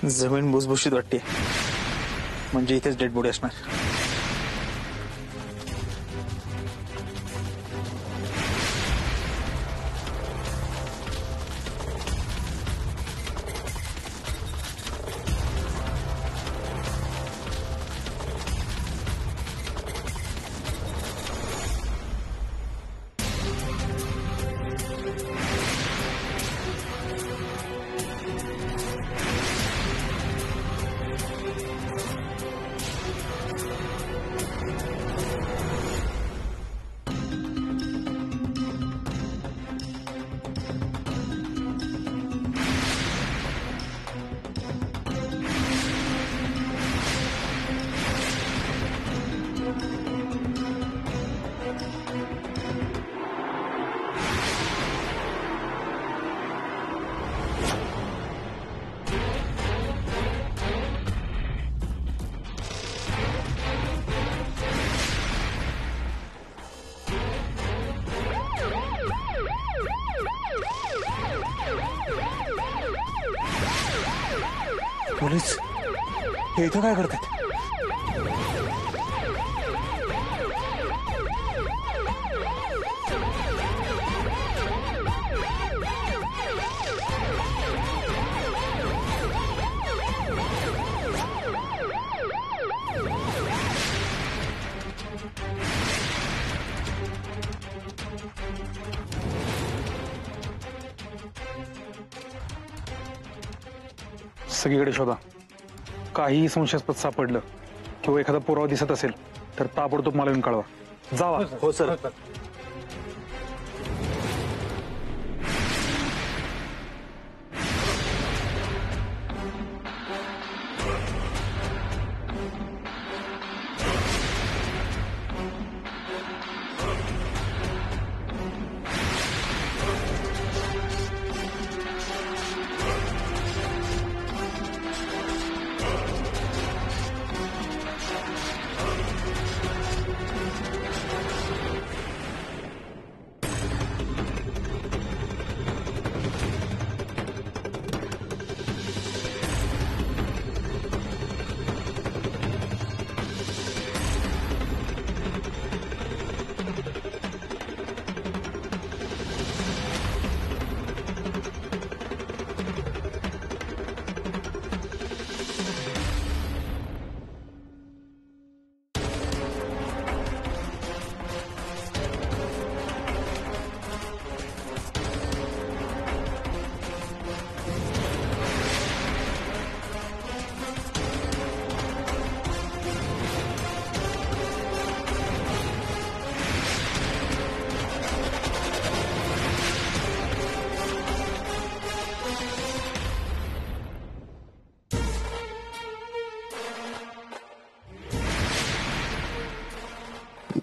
जमीन भुसभुशीत वाटते, म्हणजे इथेच डेड बॉडी असणार. पोलीस हे इथं काय करतात? सगळीकडे शोधा. काहीही संशयास्पद सापडलं किंवा एखादा पुरावा दिसत असेल तर ताबडतोब मला येऊन कळवा. जावा. हो सर.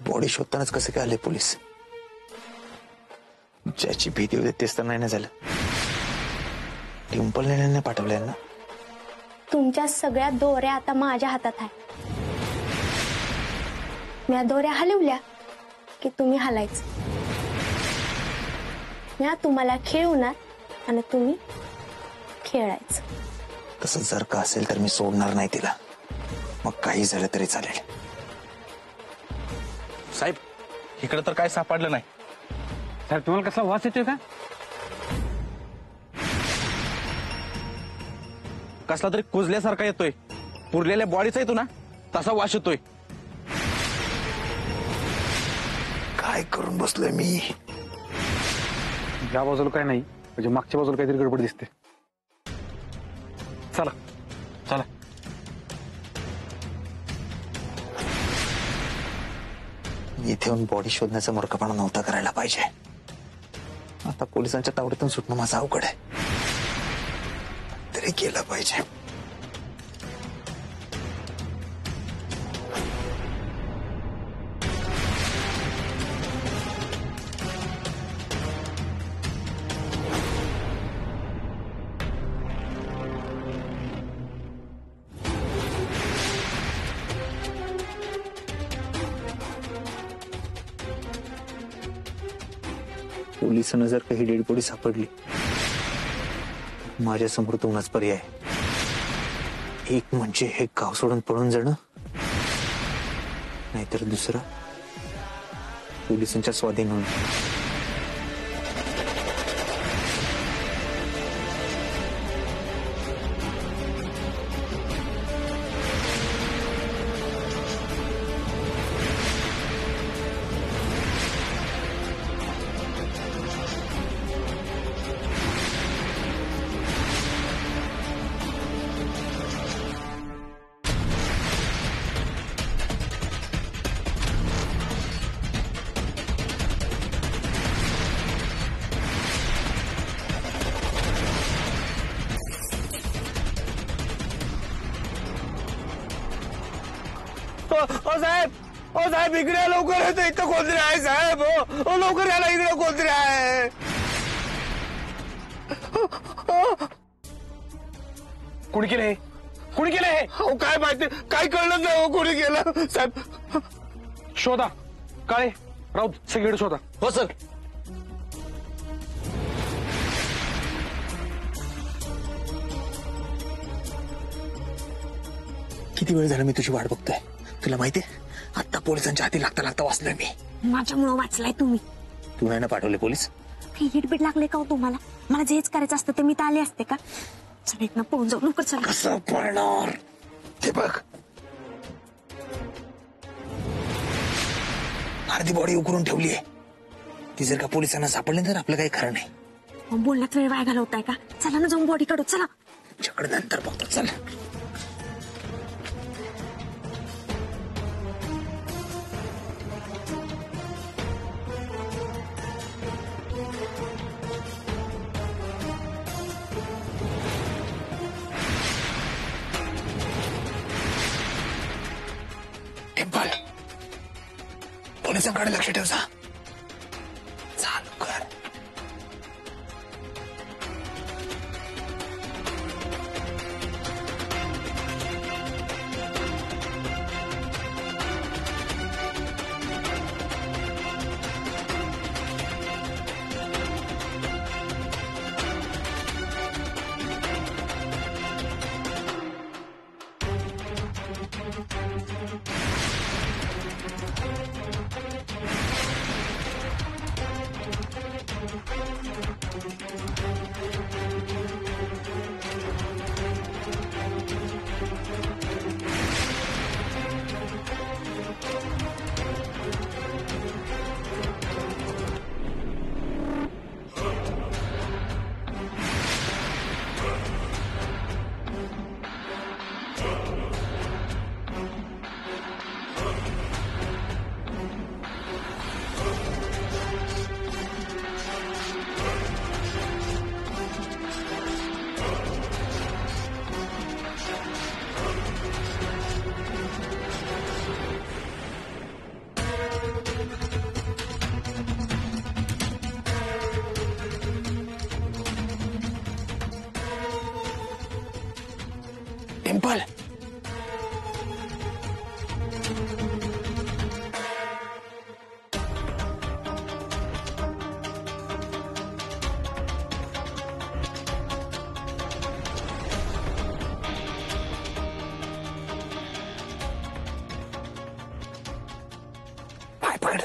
बॉडी शोधतानाच कसे काय आले पोलीस? ज्याची भीती होती तेच तर नाही झालं. टिम्पल नेण्याने पाठवले ना. तुमच्या सगळ्या दोऱ्या आता माझ्या हातात आहे. मी दोऱ्या हलवल्या की तुम्ही हलायचं. मी तुम्हाला खेळवणार आणि तुम्ही खेळायचं. तसं जर का असेल तर मी सोडणार नाही तिला. मग काही झालं तरी चालेल. साहेब इकडे तर काय सापडलं नाही. साहेब तुम्हाला कसला वास येतोय का? कसला तरी कुजल्यासारखा येतोय. पुरलेल्या बॉडीचा येतो ना तसा वास येतोय. काय करून बसलोय मी? या बाजूला काय नाही, म्हणजे मागच्या बाजूला काहीतरी गडबड दिसते. चला चला. इथे येऊन बॉडी शोधण्याचा मूर्खपणा नव्हता करायला पाहिजे. आता पोलिसांच्या तावडीतून सुटणं माझं अवघड आहे. तरी केलं पाहिजे. पोलिसांना जर काही डेड बॉडी सापडली माझ्या समोर दोनच पर्याय. एक म्हणजे हे गाव सोडून पळून जाणं, नाहीतर दुसरं पोलिसांच्या स्वाधीन होणं. ओ साहेब इकडे लवकर येतो, इथं कोणतरी आहे साहेब. ओ लवकर याला, इकडे कोणतरी आहे. कोणी केलं हे? कोणी केलं हे? अहो काय माहिती, काय कळलं नाही हो कोणी गेलं साहेब. शोधा. काळे राऊत सगळीकडे शोधा. हो सर. किती वेळ झाला मी तुझी वाट बघतोय. तुला माहितीये आता पोलिसांच्या हाती लागता लागता वाचलोय मी. माझ्यामुळे वाचलाय तुम्ही. तू नाही ना पाठवले पोलीस? काही हिटबीट लागले का हो तुम्हाला? मला जेच करायचं असतं ते मी तर आले असते का? चला इथनं पळून जाऊ, लवकर चला. कसं पळणार ते बघ. अर्धी बॉडी उकरून ठेवलीये. ती जर का पोलिसांना सापडली तर आपलं काही खरं नाही. मग बोलण्यात वेळ वाया घालवताय का? चला ना जाऊन बॉडी काढू, चला. तुझ्याकडे नंतर बघतो, चल. टेम्पल, पोलिसांकडे लक्ष ठेव जा. चालू कर. टेम्पल, पाय पकड.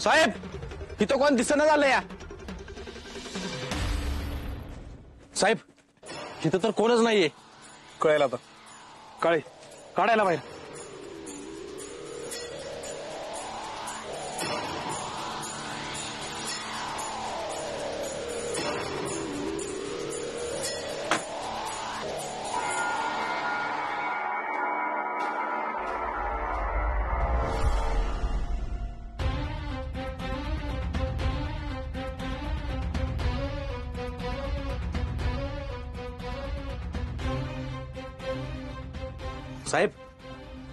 साहेब इथं कोण दिसना झालं या. साहेब इथं तर कोणच नाहीये. कळायला आता. काळे काढायला बाहेर. साहेब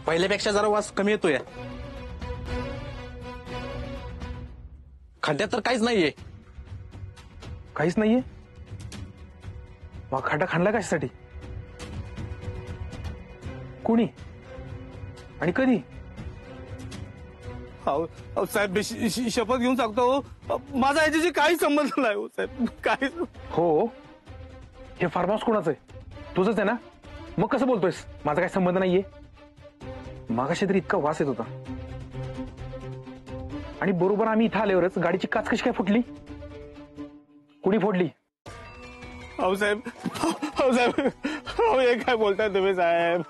पहिल्यापेक्षा जरा वास कमी येतोय. खड्ड्यात तर काहीच नाहीये. काहीच नाहीये. मग खड्डा खाणला कशासाठी? कुणी आणि कधी? अहो साहेब मी शपथ घेऊन सांगतो माझा याच्याशी काही संबंध नाही हो साहेब काही. हो हे फार्म हाऊस कोणाचं आहे? तुझंच आहे ना? मग कसं बोलतोयस माझा काही संबंध नाहीये? मागाशी तरी इतका वास येत होता आणि बरोबर आम्ही इथं आल्यावरच गाडीची काच कशी काय फुटली? कुणी फोडली? हो साहेब हे काय बोलताय तुम्ही साहेब?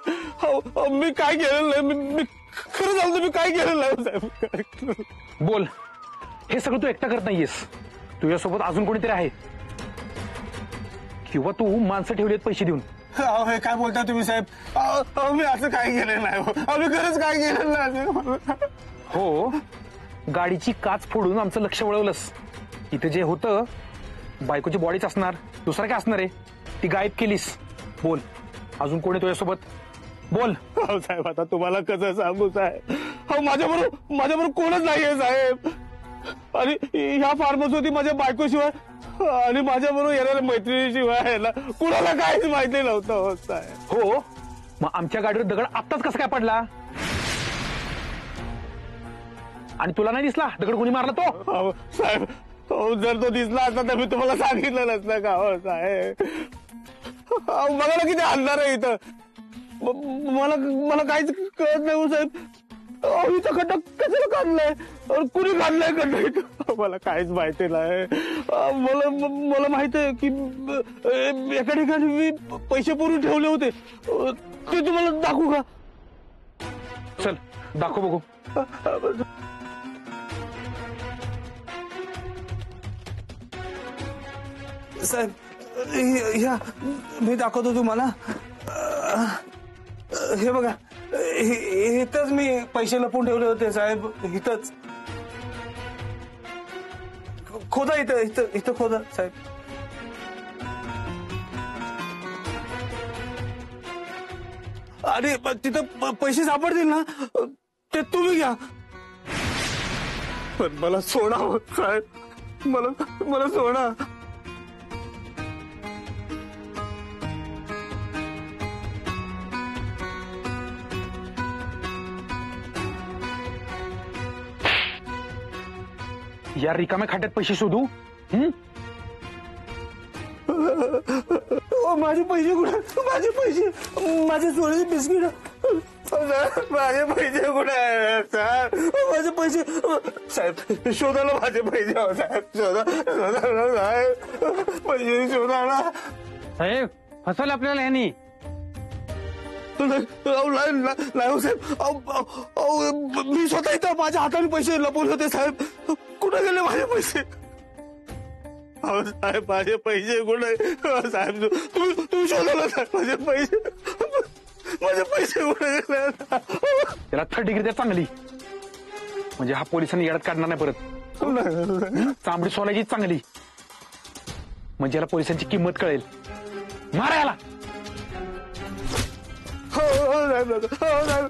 मी काय केलेलं नाही. मी खरं सांगतो मी काय केलेलं नाही साहेब. बोल. हे सगळं तू एकटा करत नाहीयेस. तुझ्यासोबत अजून कोणीतरी आहे किंवा तू माणसं ठेवलीत पैसे देऊन. हे काय बोलताय तुम्ही साहेब? मी असं काय केलं नाही. मी खरंच काय केलेलं नाही. हो गाडीची काच फोडून आमचं लक्ष वळवलंस. इथे जे होतं बायकोची बॉडीच असणार, दुसरं काय असणार आहे? ती गायब केलीस. बोल अजून कोणी तुझ्यासोबत? बोल. हो साहेब आता तुम्हाला कसं सांगू साहेब? हो माझ्याबरोबर कोणच नाहीये साहेब. आणि ह्या फार्महाऊस होती माझ्या बायकोशिवाय आणि माझ्याबरोबर येणाऱ्या मैत्रिणीशिवाय आहे ना कुणाला काहीच माहिती नव्हतं हो साहेब. हो मग आमच्या गाडीवर दगड आत्ताच कसं काय पडला? आणि तुला नाही दिसला दगड कोणी मारला तो? हो साहेब जर तो दिसला असता तर मी तुम्हाला सांगितलं नसतं का हो साहेब? बघा ना किती अंधार आहे इथं. मला काहीच कळत नाही हो साहेब. इथं खड्डा कशाला काढलाय? कुणी काढलाय खड्डा इथं? मला काहीच माहिती नाही. मला माहित आहे की एका ठिकाणी मी पैसे पुरून ठेवले होते. ते तुम्हाला दाखवू का? चल दाखव बघू. साहेब ह्या मी दाखवतो तुम्हाला. हे बघा इथंच मी पैसे लपून ठेवले होते साहेब. इथंच खोदा. इथं खोदा साहेब. आणि तिथं पैसे सापडतील ना ते तुम्ही घ्या. पण मला सोडा हो साहेब. मला सोडा. या रिकाम्या खड्ड्यात पैसे शोधू? माझे पैसे कुठे? माझे पैसे माझे सोन्याचे बिस्किट. माझे पैसे कुठे आहेत साहेब? माझे पैसे साहेब शोधायला माझे पैसे साहेब. शोधा साहेब पैसे शोधायला. साहेब फसवलं आपल्याला यांनी. नाही साहेब मी स्वतः इथं माझ्या हाताने पैसे लपवले होते साहेब. कुठे गेले माझे पैसे? अहो साहेब माझे पैसे कुठे? साहेब तुम्ही शोधलं साहेब माझे पैसे कुठे गेले? त्याला 3rd डिग्री द्या चांगली म्हणजे हा पोलिसांनी येड्यात काढणार नाही परत. चांबडी सोलायची चांगली म्हणजे याला पोलिसांची किंमत कळेल. मारा याला. हो साहेब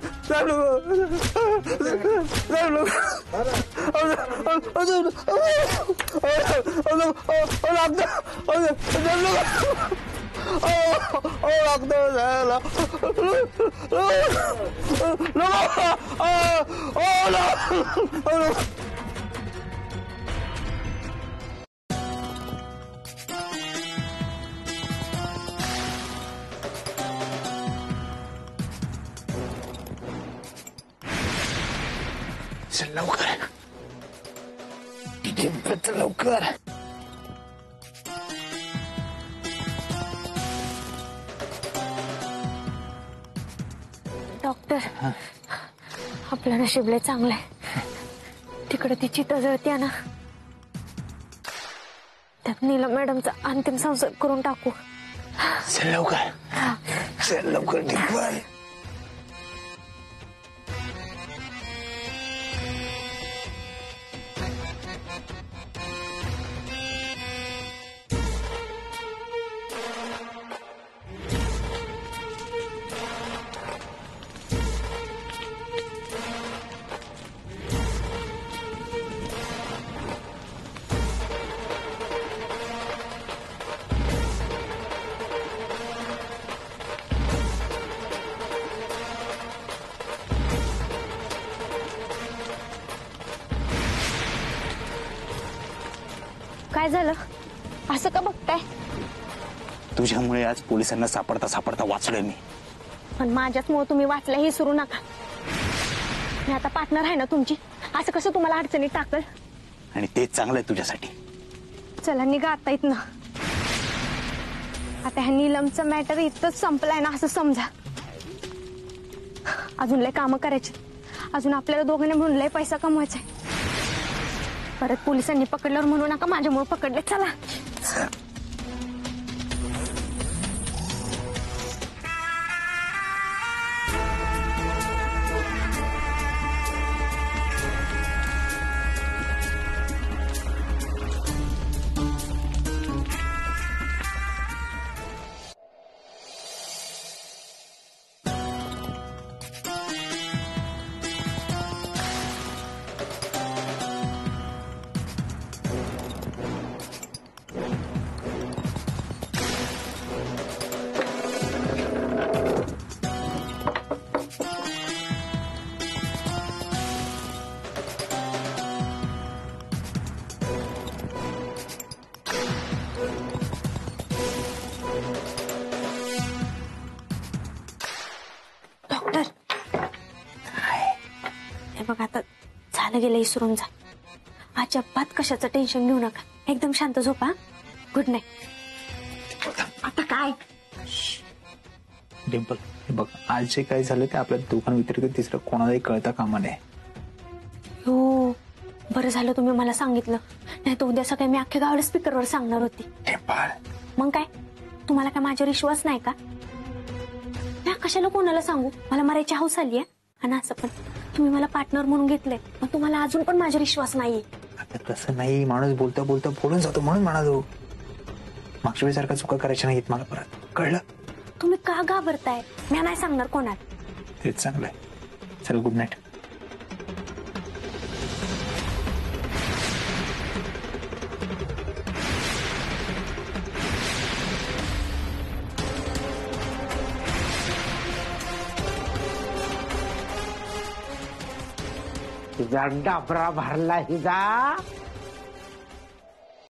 चल लवकर. किती लवकर. डॉक्टर आपलं नशीब लय चांगलं आहे. तिकडे ती चिता जळते ना त्यात नीलम मॅडमचा अंतिम संस्कार करून टाकू. चल लवकर निघवाय. काय झालं? असं का बघताय? तुझ्यामुळे आज पोलिसांना सापडता सापडता वाचलोय मी. पण माझ्याचमुळे तुम्ही वाचलं हे सुरू नका. मी आता पार्टनर आहे ना तुमची, असं कसं तुम्हाला अडचणीत टाकल? आणि तेच चांगलं आहे तुझ्यासाठी. चला निघा आता इथनं. आता ह्या नीलमचं मॅटर इथंच संपलाय ना असं समजा. अजून लय कामं करायची, अजून आपल्याला दोघांनी म्हणून लय पैसा कमवायचा. परत पोलिसांनी पकडल्यावर म्हणू नका माझ्यामुळे पकडले. चला. डॉक्टर, हे बघ आता झालं गेलं, विसरून जा. अजिबात कशाचं टेन्शन घेऊ नका. एकदम शांत झोपा. Good night. आता काय? डिंपल, हे बघ, आज जे काय झालं ते आपल्या दोघांव्यतिरिक्त तिसरं कोणालाही कळता कामा नये. हो, बरं झालं तुम्ही मला सांगितलं. नाही तर उद्या सकाळी मी अख्ख्या गावाला स्पीकरवर सांगणार होती. डिंपल, मग काय, तुम्हाला काय माझ्यावर विश्वास नाही का? नाही, कशाला कोणाला सांगू? मला मरायची हौस आली आहे. आणि असं पण तुम्ही मला पार्टनर म्हणून घेतलंय, पण तुम्हाला अजून पण माझ्यावर विश्वास नाहीये. आता तसं नाही, माणूस बोलता बोलता बोलून जातो म्हणून म्हणालो. मागच्या वेळेसारखा चुका करायच्या नाहीत मला. परत कळलं? तुम्ही का घाबरताय? मी नाही सांगणार कोणाला. तेच चांगलंय. चल, गुड नाईट. हिचा डाबरा भरला हिचा.